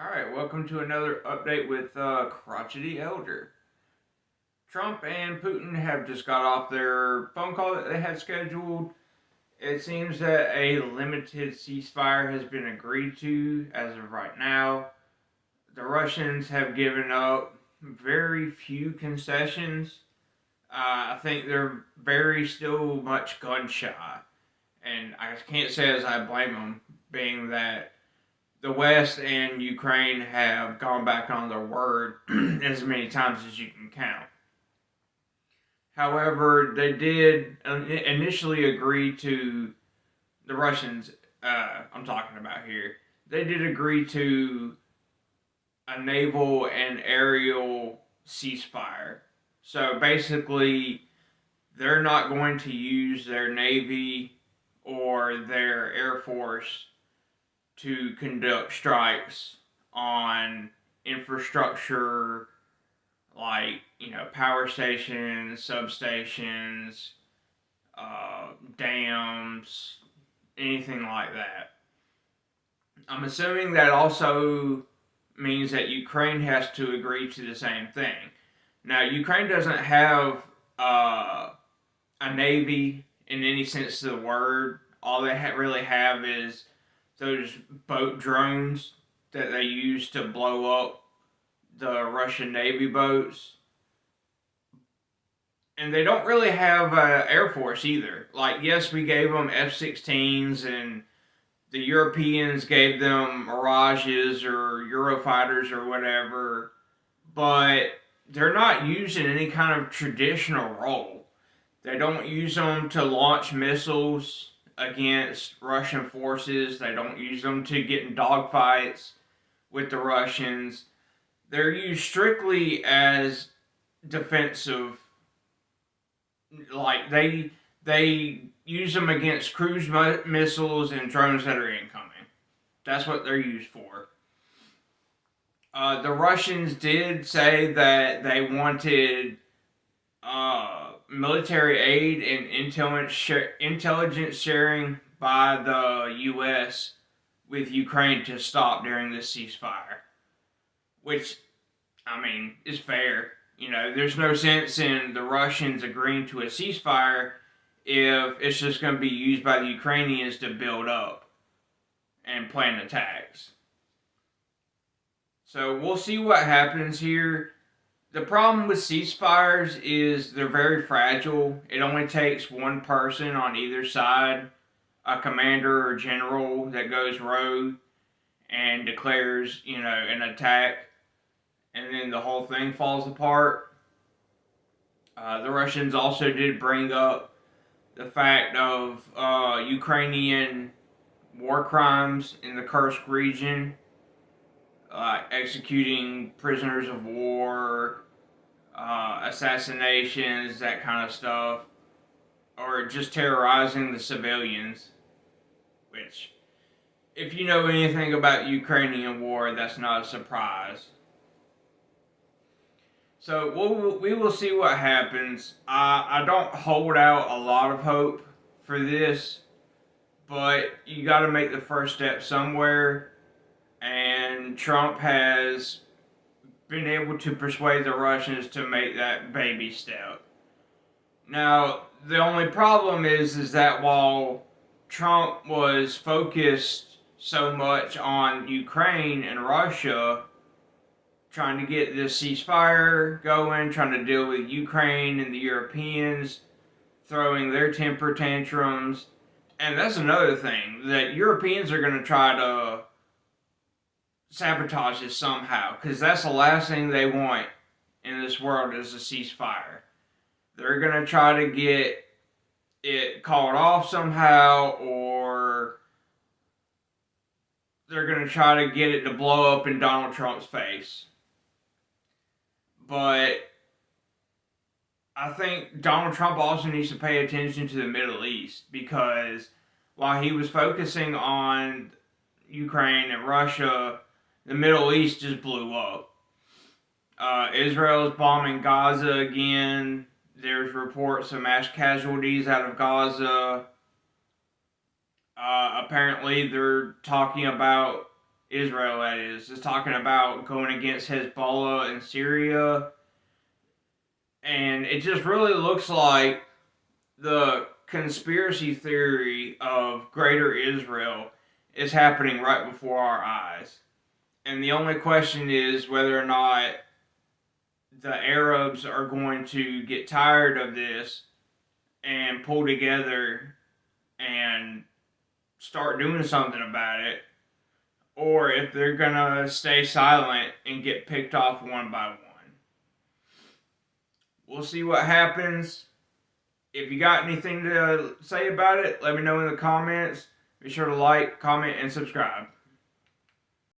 Alright, welcome to another update with Crotchety Elder. Trump and Putin have just got off their phone call that they had scheduled. It seems that a limited ceasefire has been agreed to as of right now. The Russians have given up very few concessions. I think they're very still much gun shy. And I can't say as I blame them, being that the West and Ukraine have gone back on their word as many times as you can count. However, they did initially agree to, the Russians I'm talking about here, they did agree to a naval and aerial ceasefire. So basically, they're not going to use their Navy or their Air Force to conduct strikes on infrastructure like, power stations, substations, dams, anything like that. I'm assuming that also means that Ukraine has to agree to the same thing. Now, Ukraine doesn't have a navy in any sense of the word. All they really have is those boat drones that they use to blow up the Russian Navy boats. And they don't really have an Air Force either. Like, yes, we gave them F 16s, and the Europeans gave them Mirages or Eurofighters or whatever, but they're not used in any kind of traditional role. They don't use them to launch missiles against Russian forces. They don't use them to get in dogfights with the Russians. They're used strictly as defensive. Like they use them against cruise missiles and drones that are incoming. That's what they're used for. The Russians did say that they wanted military aid and intelligence sharing by the U.S. with Ukraine to stop during this ceasefire, which, I mean, is fair. There's no sense in the Russians agreeing to a ceasefire if it's just going to be used by the Ukrainians to build up and plan attacks. So we'll see what happens here. The problem with ceasefires is they're very fragile. It only takes one person on either side, a commander or general, that goes rogue and declares, an attack, and then the whole thing falls apart. The Russians also did bring up the fact of Ukrainian war crimes in the Kursk region, executing prisoners of war, assassinations, that kind of stuff, or just terrorizing the civilians, which, if you know anything about Ukrainian war, that's not a surprise. So we will see what happens. I don't hold out a lot of hope for this, but you got to make the first step somewhere, and Trump has been able to persuade the Russians to make that baby step. Now, the only problem is that while Trump was focused so much on Ukraine and Russia, trying to get this ceasefire going, trying to deal with Ukraine and the Europeans throwing their temper tantrums. And that's another thing, that Europeans are going to try to sabotage this somehow, because that's the last thing they want in this world is a ceasefire. They're going to try to get it called off somehow, or they're going to try to get it to blow up in Donald Trump's face. But I think Donald Trump also needs to pay attention to the Middle East, because while he was focusing on Ukraine and Russia, the Middle East just blew up. Israel's bombing Gaza again. There's reports of mass casualties out of Gaza. Apparently, they're talking about Israel, that is talking about going against Hezbollah in Syria. And it just really looks like the conspiracy theory of greater Israel is happening right before our eyes. And the only question is whether or not the Arabs are going to get tired of this and pull together and start doing something about it, or if they're gonna stay silent and get picked off one by one. We'll see what happens. If you got anything to say about it, let me know in the comments. Be sure to like, comment, and subscribe.